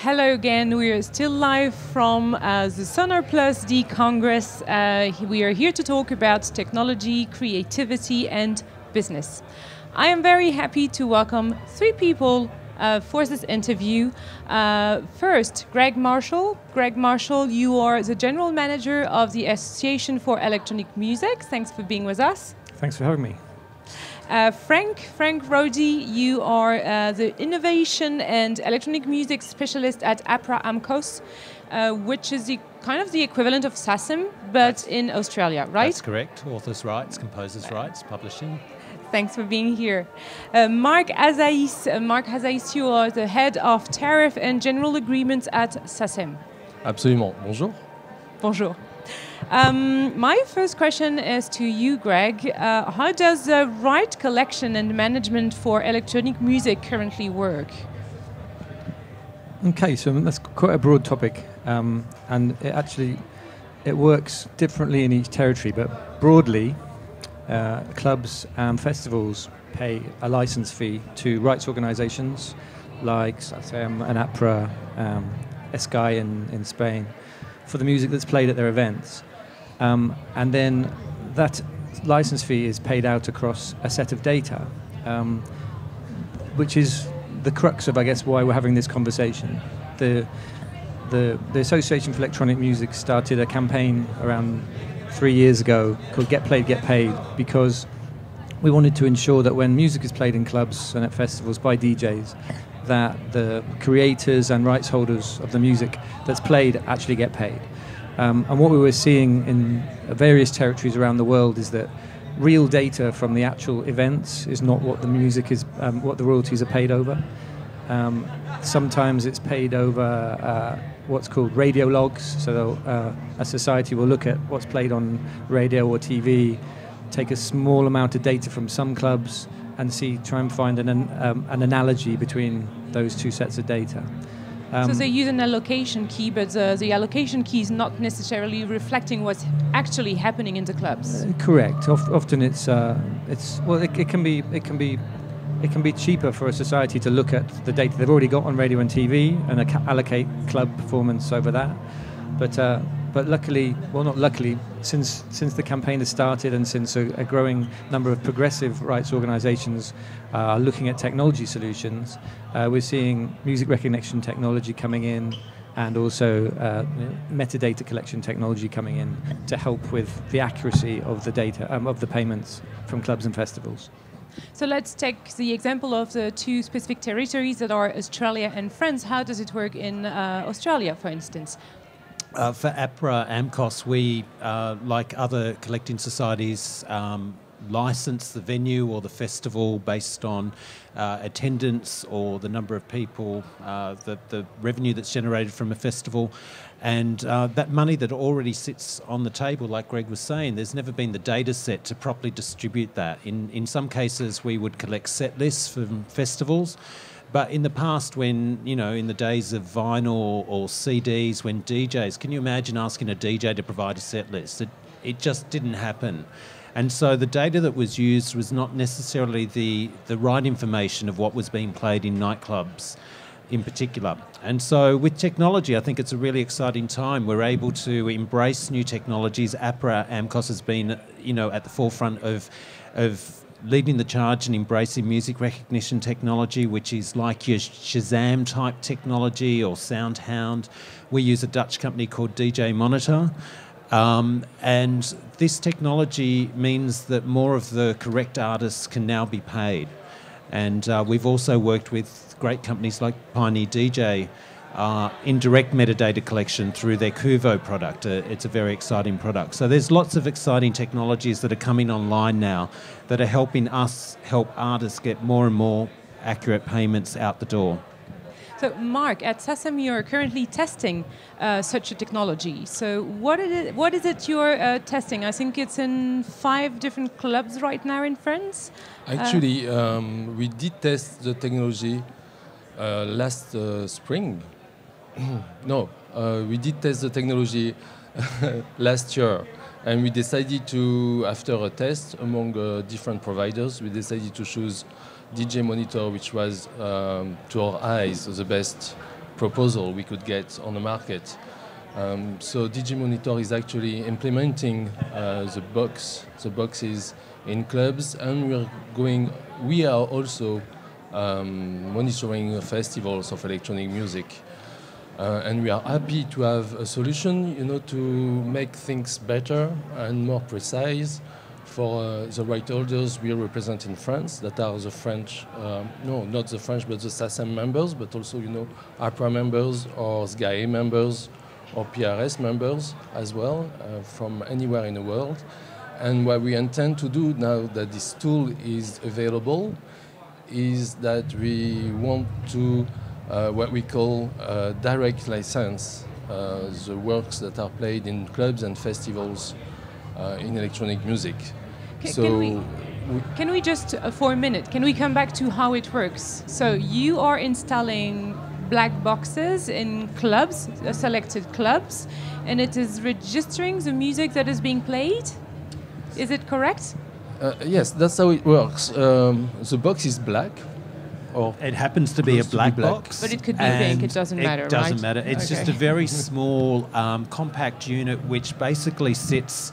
Hello again. We are still live from the Sonar+D Congress. We are here to talk about technology, creativity and business. I am very happy to welcome three people for this interview. First, Greg Marshall. Greg Marshall, you are the General Manager of the Association for Electronic Music. Thanks for being with us. Thanks for having me. Frank Rodi, you are the Innovation and Electronic Music Specialist at APRA AMCOS, which is kind of the equivalent of Sacem, but in Australia, right? That's correct. Authors' rights, composers' rights, publishing. Thanks for being here. Marc Azaïs, you are the Head of Tariff and General Agreements at Sacem. Absolument. Bonjour. Bonjour. My first question is to you, Greg. How does the right collection and management for electronic music currently work? Okay, so that's quite a broad topic, and it works differently in each territory, but broadly, clubs and festivals pay a license fee to rights organisations like Sacem and APRA, Sky in Spain, for the music that's played at their events. And then that license fee is paid out across a set of data, which is the crux of, I guess, why we're having this conversation. The Association for Electronic Music started a campaign around 3 years ago called Get Played, Get Paid, because we wanted to ensure that when music is played in clubs and at festivals by DJs, that the creators and rights holders of the music that's played actually get paid. And what we were seeing in various territories around the world is that real data from the actual events is not what the music is, what the royalties are paid over. Sometimes it's paid over what's called radio logs. So a society will look at what's played on radio or TV, take a small amount of data from some clubs, and try and find an analogy between those two sets of data. So they use an allocation key, but the allocation key is not necessarily reflecting what's actually happening in the clubs. Correct. Often it can be cheaper for a society to look at the data they've already got on radio and TV and allocate club performance over that. But luckily, well, not luckily, since the campaign has started and since a growing number of progressive rights organisations are looking at technology solutions, we're seeing music recognition technology coming in and also metadata collection technology coming in to help with the accuracy of the data, of the payments from clubs and festivals. So let's take the example of the two specific territories that are Australia and France. How does it work in Australia, for instance? For APRA AMCOS, we, like other collecting societies, license the venue or the festival based on attendance or the number of people, the revenue that's generated from a festival. And that money that already sits on the table, like Greg was saying, there's never been the data set to properly distribute that. In some cases, we would collect set lists from festivals. But in the past, when, in the days of vinyl or CDs, when DJs, can you imagine asking a DJ to provide a set list? It just didn't happen. And so the data that was used was not necessarily the right information of what was being played in nightclubs in particular. And so with technology, I think it's a really exciting time. We're able to embrace new technologies. APRA AMCOS has been, at the forefront of leading the charge and embracing music recognition technology, which is like your Shazam type technology or Soundhound. We use a Dutch company called DJ Monitor. And this technology means that more of the correct artists can now be paid. And we've also worked with great companies like Pioneer DJ in direct metadata collection through their Cuvo product. It's a very exciting product. So there's lots of exciting technologies that are coming online now that are helping us help artists get more and more accurate payments out the door. So Marc, at Sacem you're currently testing such a technology. So what is it you're testing? I think it's in 5 different clubs right now in France. Actually, we did test the technology last spring. No, we did test the technology last year, and we decided to, after a test among different providers, we decided to choose DJ Monitor, which was, to our eyes, the best proposal we could get on the market. So Digimonitor is actually implementing the boxes in clubs, and we are also monitoring festivals of electronic music. And we are happy to have a solution, to make things better and more precise for the right holders we represent in France, that are the French, no, not the French, but the Sacem members, but also, APRA members or SGAE members or PRS members as well, from anywhere in the world. And what we intend to do now that this tool is available is that we want to what we call direct license the works that are played in clubs and festivals in electronic music. Can we just, for a minute, can we come back to how it works? So you are installing black boxes in clubs, selected clubs, and it is registering the music that is being played? Is it correct? Yes, that's how it works. The box is black. Or it happens to be a black box. But it could be pink, it doesn't matter, right? It doesn't matter. It's just a very small, compact unit which basically sits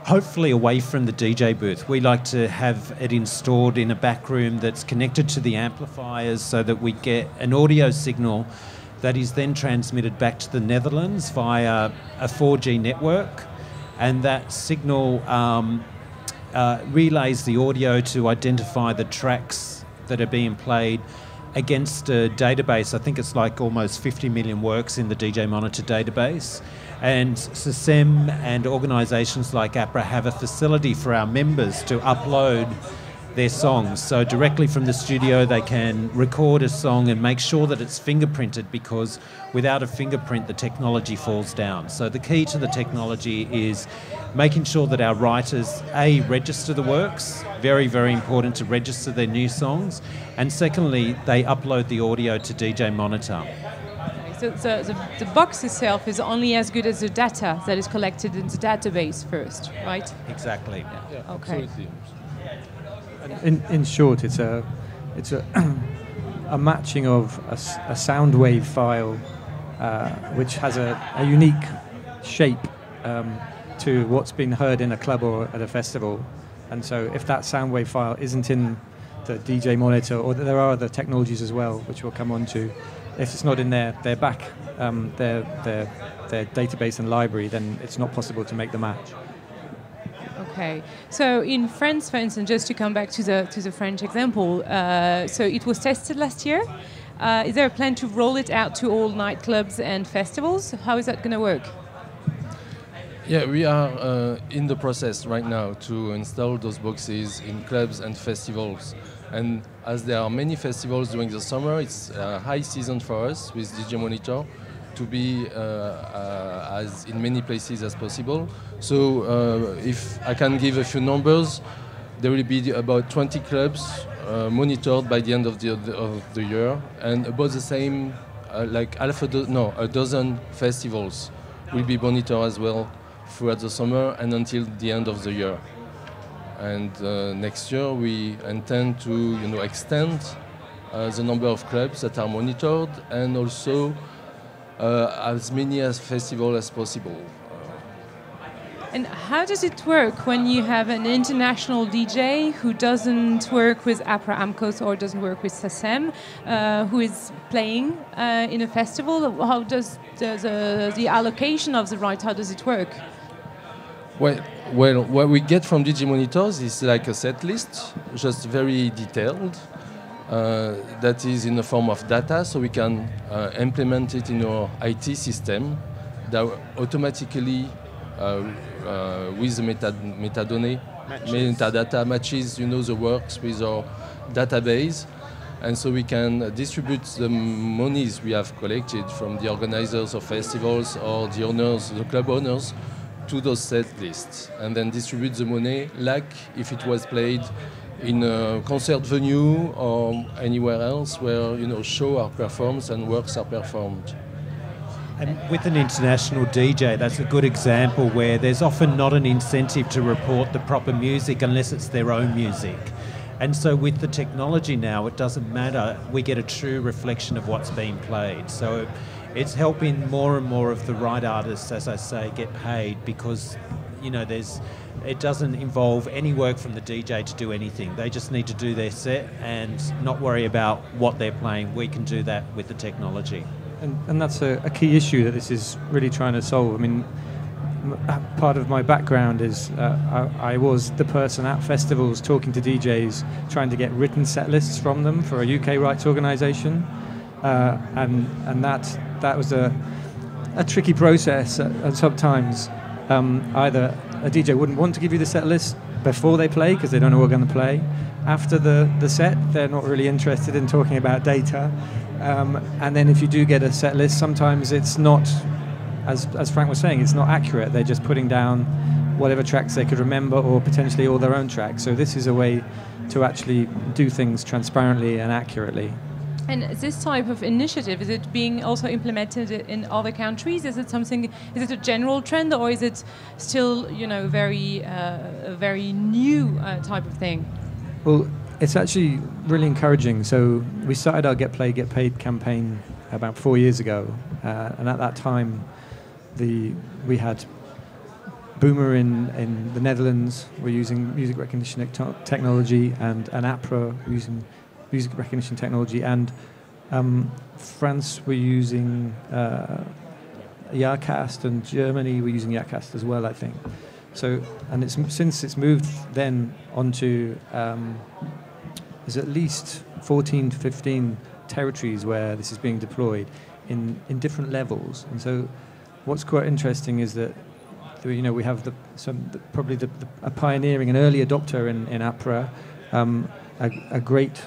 hopefully away from the DJ booth. We like to have it installed in a back room that's connected to the amplifiers so that we get an audio signal that is then transmitted back to the Netherlands via a 4G network. And that signal relays the audio to identify the tracks that are being played against a database. I think it's like almost 50 million works in the DJ Monitor database. And Sacem and organisations like APRA have a facility for our members to upload their songs. So directly from the studio they can record a song and make sure that it's fingerprinted, because without a fingerprint the technology falls down. So the key to the technology is making sure that our writers, A, register the works, very, very important to register their new songs, and secondly, they upload the audio to DJ Monitor. So the box itself is only as good as the data that is collected in the database first, right? Exactly. Yeah, okay. Absolutely. In short, it's a matching of a sound wave file which has a unique shape to what's been heard in a club or at a festival. And so if that sound wave file isn't in the DJ Monitor, or there are other technologies as well, which we'll come on to, if it's not in their database and library, then it's not possible to make the match. Okay, so in France, for instance, just to come back to the French example, so it was tested last year. Is there a plan to roll it out to all nightclubs and festivals? How is that going to work? Yeah, we are in the process right now to install those boxes in clubs and festivals. And as there are many festivals during the summer, it's a high season for us with DJ Monitor to be as in many places as possible. So if I can give a few numbers, there will be about 20 clubs monitored by the end of the year, and about the same, a dozen festivals will be monitored as well throughout the summer and until the end of the year. And next year we intend to extend the number of clubs that are monitored, and also as many as festivals as possible. And how does it work when you have an international DJ who doesn't work with APRA AMCOS or doesn't work with Sacem, who is playing in a festival? How does the allocation of the rights, how does it work? Well, what we get from DJ Monitors is like a set list, just very detailed, that is in the form of data, so we can implement it in our IT system that automatically with the metadata matches, the works with our database, and so we can distribute the monies we have collected from the organizers of festivals or the owners, the club owners, to those set lists, and then distribute the money like if it was played in a concert venue or anywhere else where shows are performed and works are performed. And with an international DJ, that's a good example where there's often not an incentive to report the proper music unless it's their own music. And so with the technology now, it doesn't matter. We get a true reflection of what's being played. So it's helping more and more of the right artists, as I say, get paid because, you know, it doesn't involve any work from the DJ to do anything. They just need to do their set and not worry about what they're playing. We can do that with the technology. And that's a key issue that this is really trying to solve. I mean, part of my background is I was the person at festivals talking to DJs, trying to get written set lists from them for a UK rights organisation, and that was a tricky process. And sometimes either a DJ wouldn't want to give you the set list before they play because they don't know what we're going to play. After the set, they're not really interested in talking about data. And then if you do get a set list, sometimes it's not, as Frank was saying, it's not accurate. They're just putting down whatever tracks they could remember or potentially all their own tracks. So this is a way to actually do things transparently and accurately. And this type of initiative, is it being also implemented in other countries? Is it a general trend, or is it still, you know, a very new type of thing? Well, it's actually really encouraging. So we started our Get Played, Get Paid campaign about 4 years ago. And at that time, we had Boomer in the Netherlands were using music recognition technology, and APRA using music recognition technology, and France were using Yarcast, and Germany were using Yarcast as well, I think. So, and since it's moved then onto, there's at least 14 to 15 territories where this is being deployed in different levels. And so, what's quite interesting is that, you know, we have probably a pioneering, an early adopter in APRA. A great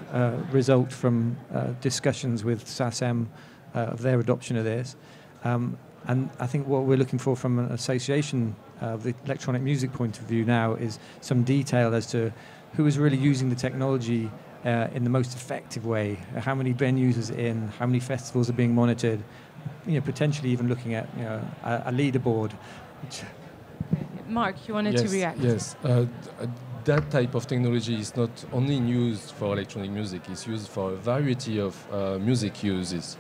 result from discussions with Sacem of their adoption of this. And I think what we're looking for from an association of the electronic music point of view now is some detail as to who is really using the technology in the most effective way, how many venues is it in, how many festivals are being monitored, you know, potentially even looking at, you know, a leaderboard. Marc, you wanted to react? Yes. That type of technology is not only used for electronic music, it's used for a variety of music uses,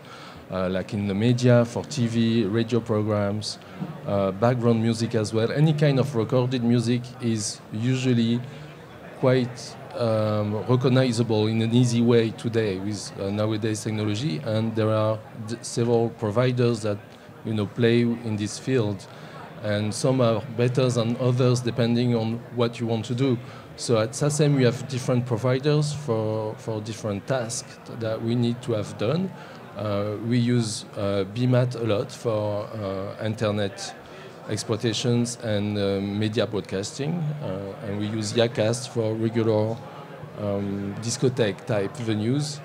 like in the media, for TV, radio programs, background music as well. Any kind of recorded music is usually quite recognizable in an easy way today with nowadays technology, and there are several providers that, you know, play in this field. And some are better than others depending on what you want to do. So at Sacem we have different providers for different tasks that we need to have done. We use BMAT a lot for internet exploitations and media broadcasting, and we use Yacast for regular discotheque type venues.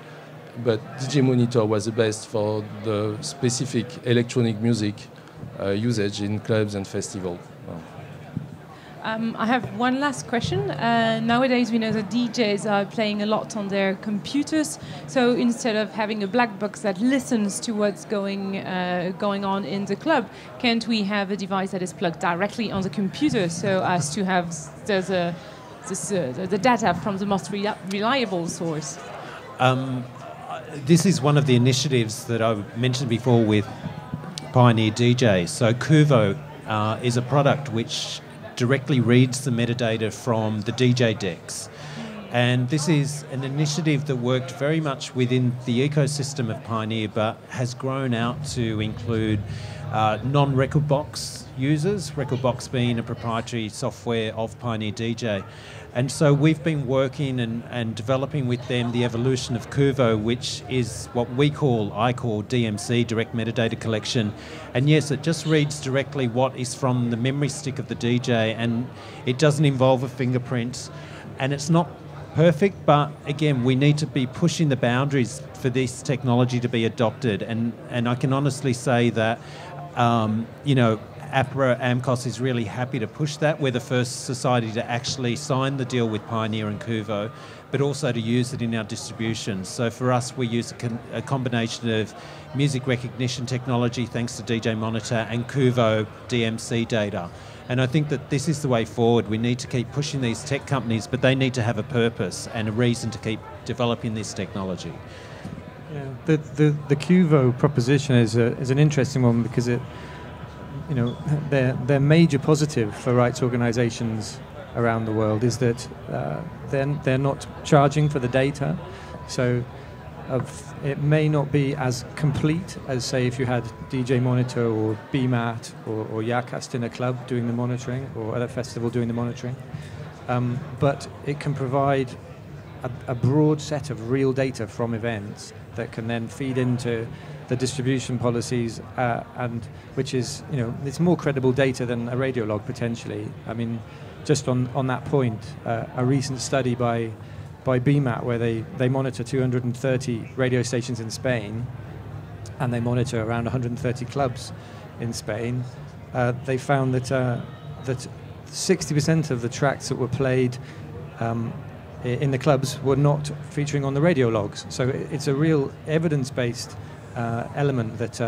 But DJ Monitor was the best for the specific electronic music usage in clubs and festivals. I have one last question. Nowadays we know that DJs are playing a lot on their computers. So instead of having a black box that listens to what's going on in the club, can't we have a device that is plugged directly on the computer so as to have the data from the most reliable source? This is one of the initiatives that I mentioned before with Pioneer DJ. So Cuvo is a product which directly reads the metadata from the DJ decks. And this is an initiative that worked very much within the ecosystem of Pioneer, but has grown out to include non-Record Box users, Record Box being a proprietary software of Pioneer DJ. And so we've been working and developing with them the evolution of Cuvo, which is what I call DMC, direct metadata collection. And yes, it just reads directly what is from the memory stick of the DJ, and it doesn't involve a fingerprint. And it's not perfect, but again, we need to be pushing the boundaries for this technology to be adopted. And I can honestly say that, you know, APRA AMCOS is really happy to push that. We're the first society to actually sign the deal with Pioneer and Cuvo, but also to use it in our distribution. So for us, we use a combination of music recognition technology, thanks to DJ Monitor, and Cuvo DMC data. And I think that this is the way forward. We need to keep pushing these tech companies, but they need to have a purpose and a reason to keep developing this technology. Yeah, the QVO proposition is an interesting one because it, you know, their major positive for rights organisations around the world is that they're not charging for the data, so it may not be as complete as, say, if you had DJ Monitor or BMAT or Yakast in a club doing the monitoring, or at a festival doing the monitoring, but it can provide a broad set of real data from events that can then feed into the distribution policies, and which is, you know, it's more credible data than a radio log potentially. I mean, just on that point, a recent study by BMAT, where they monitor 230 radio stations in Spain, and they monitor around 130 clubs in Spain, they found that 60% of the tracks that were played in the clubs were not featuring on the radio logs. So it's a real evidence-based element that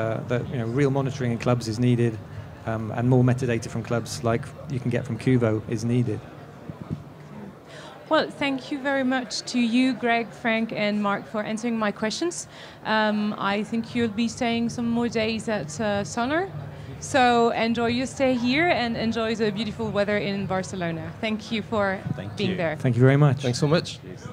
you know, real monitoring in clubs is needed, and more metadata from clubs like you can get from QVO is needed. Well, thank you very much to you, Greg, Frank, and Mark, for answering my questions. I think you'll be staying some more days at Sonar. So enjoy your stay here and enjoy the beautiful weather in Barcelona. Thank you for being there. Thank you very much. Thanks so much. Cheers.